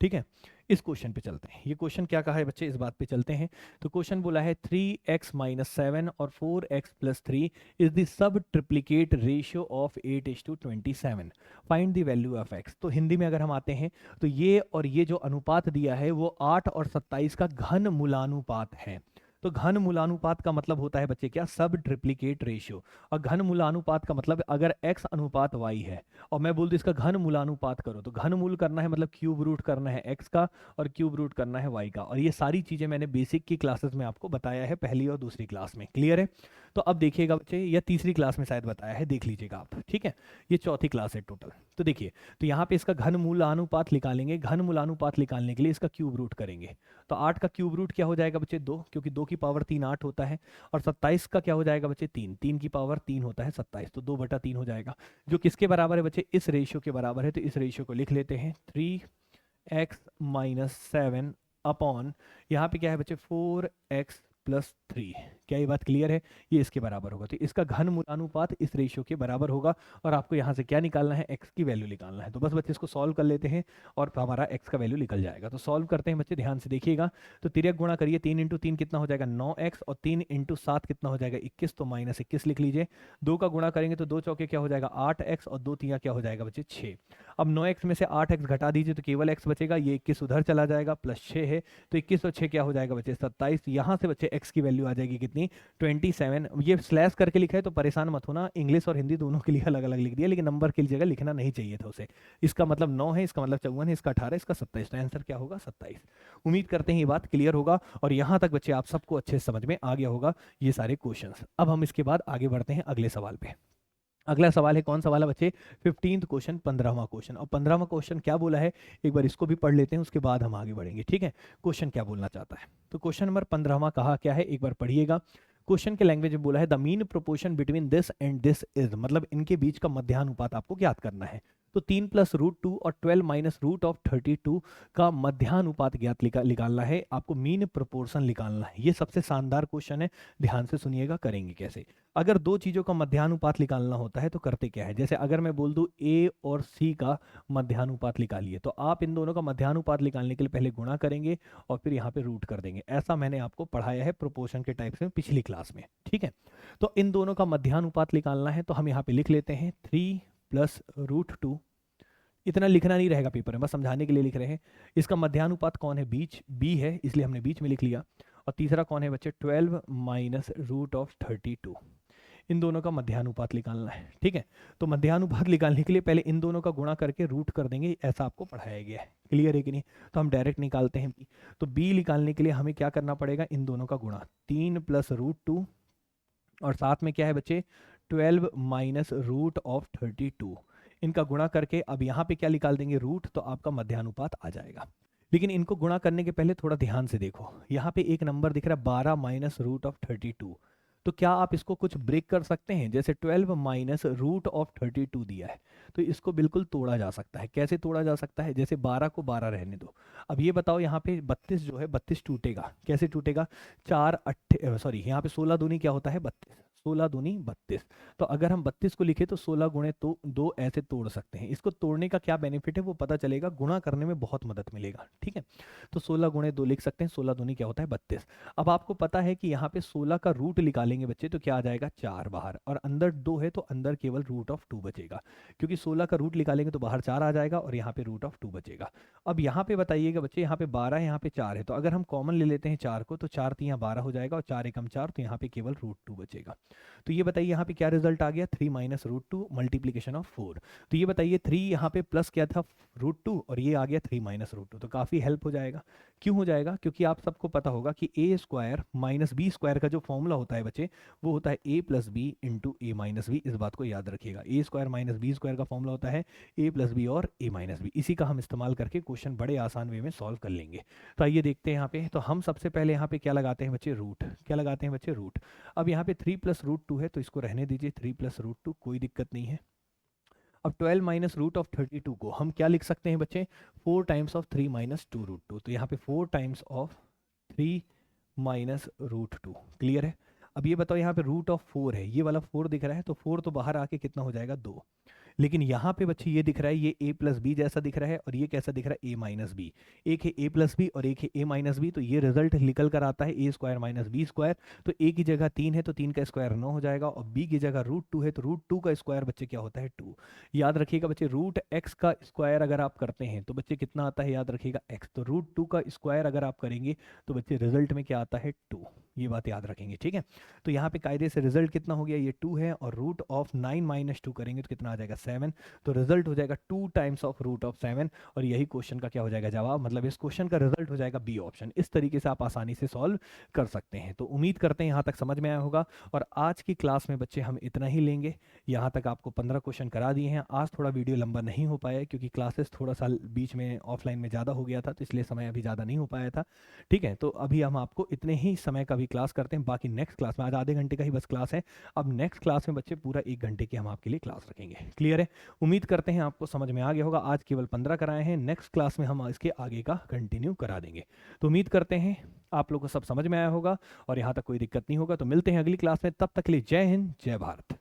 ठीक है। इस क्वेश्चन पे चलते हैं, ये क्वेश्चन क्या कहा है बच्चे, इस बात पे चलते हैं। तो क्वेश्चन बोला है 3x - 7 और 4x + 3 is the sub triplicate ratio of 8:27, find the value of x। तो हिंदी में अगर हम आते हैं तो ये और ये जो अनुपात दिया है वो 8 और 27 का घन मूलानुपात है। तो घन मूलानुपात का मतलब होता है बच्चे क्या, सब ट्रिप्लिकेट रेशियो। और घन मूलानुपात का मतलब अगर x अनुपात y है और मैं बोल दूं इसका घन मूलानुपात करो, तो घन मूल करना है मतलब क्यूब रूट करना है x का और क्यूब रूट करना है y का। और ये सारी चीजें मैंने बेसिक की क्लासेस में आपको बताया है, पहली और दूसरी क्लास में, क्लियर है। तो अब देखिएगा बच्चे, या तीसरी क्लास में शायद बताया है, देख लीजिएगा आप, ठीक है। ये चौथी क्लास है टोटल। तो देखिए, तो यहाँ पे इसका घन मूलानुपात निकालेंगे, घन मूलानुपात निकालने के लिए इसका क्यूब रूट करेंगे। तो 8 का क्यूब रूट क्या हो जाएगा बच्चे 2, क्योंकि 2 की पावर 3 8 होता है। और 27 का क्या हो जाएगा बच्चे 3, 3 की पावर 3 होता है 27, तो 2/3 हो जाएगा, जो किसके बराबर है बच्चे, इस रेशियो के बराबर है। तो इस रेशियो को लिख लेते हैं 3x - 7 अपॉन, यहाँ पे क्या है बच्चे 4x + 3। क्या ये बात क्लियर है, ये इसके बराबर होगा। तो इसका घन मूलानुपात इस रेशियो के बराबर होगा, और आपको यहाँ से क्या निकालना है, x की वैल्यू निकालना है। तो बस बच्चे इसको सॉल्व कर लेते हैं और हमारा x का वैल्यू निकल जाएगा। तो सॉल्व करते हैं बच्चे, ध्यान से देखिएगा। तो तिर्यक गुणा करिए, 3 × 3 कितना हो जाएगा 9x, और 3 × 7 कितना हो जाएगा 21, तो -21 लिख लीजिए। 2 का गुणा करेंगे तो 2 चौके क्या हो जाएगा 8x, और 2 तिया क्या हो जाएगा बच्चे 6। अब 9x में से 8x घटा दीजिए तो केवल x बचेगा, ये 21 उधर चला जाएगा, +6 है, तो 21 और 6 क्या हो जाएगा बच्चे 27। यहाँ से बच्चे x की वैल्यू आ जाएगी कितनी 27। ये स्लैश करके लिखा है तो परेशान मत होना, इंग्लिश और हिंदी दोनों के लिए अलग अलग लिख दिया, लेकिन नंबर की जगह लिखना नहीं चाहिए था उसे। इसका मतलब 9 है, इसका मतलब 54 है, इसका 18, इसका 27, तो आंसर क्या होगा 27। उम्मीद करते हैं ये बात क्लियर होगा, और यहाँ तक बच्चे आप सबको अच्छे से समझ में आ गया होगा ये सारे क्वेश्चंस। अब हम इसके बाद आगे बढ़ते हैं अगले सवाल पे। अगला सवाल है, कौन सा वाला बच्चे, 15th क्वेश्चन, 15वां क्वेश्चन। और 15वां क्वेश्चन क्या बोला है, एक बार इसको भी पढ़ लेते हैं, उसके बाद हम आगे बढ़ेंगे, ठीक है। क्वेश्चन क्या बोलना चाहता है, तो क्वेश्चन नंबर 15वां कहा क्या है, एक बार पढ़िएगा। क्वेश्चन के लैंग्वेज में बोला है the mean proportion between this and this is, मतलब इनके बीच का मध्यानुपात आपको ज्ञात करना है। तो 3 + √2 और 12 - √32 का मध्यानुपात ज्ञात निकालना है, आपको मीन प्रोपोर्शन निकालना है। ये सबसे शानदार क्वेश्चन है, ध्यान से सुनिएगा करेंगे कैसे। अगर दो चीजों का मध्यानुपात निकालना होता है तो करते क्या है, जैसे अगर मैं बोल दूं a और c का मध्यानुपात निकालिए, तो आप इन दोनों का मध्यानुपात निकालने के लिए पहले गुणा करेंगे और फिर यहाँ पे रूट कर देंगे। ऐसा मैंने आपको पढ़ाया है प्रोपोर्शन के टाइप से पिछली क्लास में, ठीक है। तो इन दोनों का मध्यानुपात निकालना है, तो हम यहाँ पे लिख लेते हैं 3 + √2। इतना लिखना नहीं रहेगा पेपर में, बस समझाने के लिए लिख रहे हैं। इसका मध्यानुपात कौन है, बीच b है, इसलिए हमने बीच में लिख लिया। और तीसरा कौन है बच्चे 12 - √32। इन दोनों का मध्यानुपात निकालना है, ठीक है। तो मध्यानुपात निकालने के लिए पहले इन दोनों का गुणा करके रूट कर देंगे, ऐसा आपको पढ़ाया गया है, क्लियर है कि नहीं। तो हम डायरेक्ट निकालते हैं b। तो b निकालने के लिए हमें क्या करना पड़ेगा, इन दोनों का गुणा, 3 + √2 और साथ में क्या है बच्चे 12 - √32, इनका गुणा करके अब यहाँ पे क्या निकाल देंगे रूट, तो आपका मध्यानुपात आ जाएगा। लेकिन इनको गुणा करने के पहले थोड़ा ध्यान से देखो, यहाँ पे एक नंबर दिख रहा है 12 - √32। तो क्या आप इसको कुछ ब्रेक कर सकते हैं, जैसे 12 - √32 दिया है, तो इसको बिल्कुल तोड़ा जा सकता है। कैसे तोड़ा जा सकता है, जैसे 12 को 12 रहने दो। अब ये बताओ यहाँ पे 32 जो है 32 टूटेगा, कैसे टूटेगा, 4 8 सॉरी यहाँ पे 16 दूनी क्या होता है 32, 16 दूनी 32। तो अगर हम 32 को लिखे तो 16 गुणे तो 2 ऐसे तोड़ सकते हैं। इसको तोड़ने का क्या बेनिफिट है वो पता चलेगा, गुणा करने में बहुत मदद मिलेगा, ठीक है। तो 16 गुणे 2 लिख सकते हैं, 16 दूनी क्या होता है 32। अब आपको पता है कि यहाँ पे 16 का रूट निकालेंगे बच्चे तो क्या आ जाएगा 4 बाहर, और अंदर 2 है तो अंदर केवल √2 बचेगा, क्योंकि 16 का रूट निकालेंगे तो बाहर 4 आ जाएगा और यहाँ पे √2 बचेगा। अब यहाँ पे बताइएगा बच्चे, यहाँ पे 12 है, यहाँ पे 4 है, तो अगर हम कॉमन ले लेते हैं 4 को, तो 4 × 3 = 12 हो जाएगा, और 4 × 1 = 4, तो यहाँ पे केवल √2 बचेगा। तो ये बताइए यहाँ पे क्या रिजल्ट आ गया, 3 minus root two multiplication of 4। तो ये बताइए 3 यहाँ पे प्लस क्या था रूट टू, और ये आ गया 3 माइनस रूट टू। तो काफ़ी हेल्प हो जाएगा। क्यों हो जाएगा, क्योंकि आप सबको पता होगा कि ए स्क्वायर माइनस बी स्क्वायर का जो फॉर्मूला होता है बच्चे, वो होता है ए प्लस बी इंटू ए माइनस बी। इस बात को याद रखिएगा, ए स्क्वायर माइनस बी स्क्वायर का फॉर्मूला होता है ए प्लस बी और ए माइनस बी। इसी का हम इस्तेमाल करके क्वेश्चन बड़े आसान वे में सॉल्व कर लेंगे। तो आइए देखते हैं यहाँ पे। तो हम सबसे पहले यहाँ पे क्या लगाते हैं बच्चे, रूट। क्या लगाते हैं बच्चे, रूट। अब यहाँ पे 3 प्लस रूट टू है तो इसको रहने दीजिए 3 प्लस रूट टू, कोई दिक्कत नहीं है। अब 12 माइनस रूट ऑफ 32 को हम क्या लिख सकते हैं बच्चे, 4 times of 3 minus 2 root two. तो यहाँ पे 4 times of 3 minus root two. Clear है। अब ये बताओ यहाँ पे रूट ऑफ 4 है, ये वाला 4 दिख रहा है, तो 4 तो बाहर आके कितना हो जाएगा, 2। लेकिन यहाँ पे बच्चे ये दिख रहा है, ये a प्लस बी जैसा दिख रहा है, और ये कैसा दिख रहा है, a माइनस बी। एक है a प्लस बी और एक है a माइनस बी, तो ये रिजल्ट निकल कर आता है a square minus B square. तो a की जगह 3 है तो 3 का स्क्वायर 9 हो जाएगा, और b की जगह रूट 2 है तो रूट 2 का स्क्वायर बच्चे क्या होता है, 2। याद रखिएगा बच्चे, रूट x का स्क्वायर अगर आप करते हैं तो बच्चे कितना आता है, याद रखिएगा x। तो रूट 2 का स्क्वायर अगर आप करेंगे तो बच्चे रिजल्ट में क्या आता है, 2। ये बात याद रखेंगे, ठीक है। तो यहाँ पे कायदे से रिजल्ट कितना हो गया, ये 2 है, और रूट ऑफ 9 माइनस 2 करेंगे तो कितना आ जाएगा, 7। तो रिजल्ट हो जाएगा 2 टाइम्स ऑफ रूट ऑफ 7, और यही क्वेश्चन का क्या हो जाएगा, जवाब। मतलब इस क्वेश्चन का रिजल्ट हो जाएगा बी ऑप्शन। इस तरीके से आप आसानी से सॉल्व कर सकते हैं। तो उम्मीद करते हैं यहाँ तक समझ में आया होगा। और आज की क्लास में बच्चे हम इतना ही लेंगे। यहाँ तक आपको 15 क्वेश्चन करा दिए हैं। आज थोड़ा वीडियो लंबा नहीं हो पाया क्योंकि क्लासेस थोड़ा सा बीच में ऑफलाइन में ज़्यादा हो गया था, तो इसलिए समय अभी ज़्यादा नहीं हो पाया था। ठीक है, तो अभी हम आपको इतने ही समय का भी क्लास करते हैं। बाकी नेक्स्ट क्लास में, आज आधे घंटे का ही बस क्लास है, अब नेक्स्ट क्लास में बच्चे पूरा 1 घंटे की हम आपके लिए क्लास रखेंगे। क्लियर है। उम्मीद करते हैं आपको समझ में आ गया होगा। आज केवल 15 कराए हैं, नेक्स्ट क्लास में हम इसके आगे का कंटिन्यू करा देंगे। तो उम्मीद करते हैं आप लोगों को सब समझ में आया होगा और यहाँ तक कोई दिक्कत नहीं होगा। तो मिलते हैं अगली क्लास में, तब तक के लिए जय हिंद, जय भारत।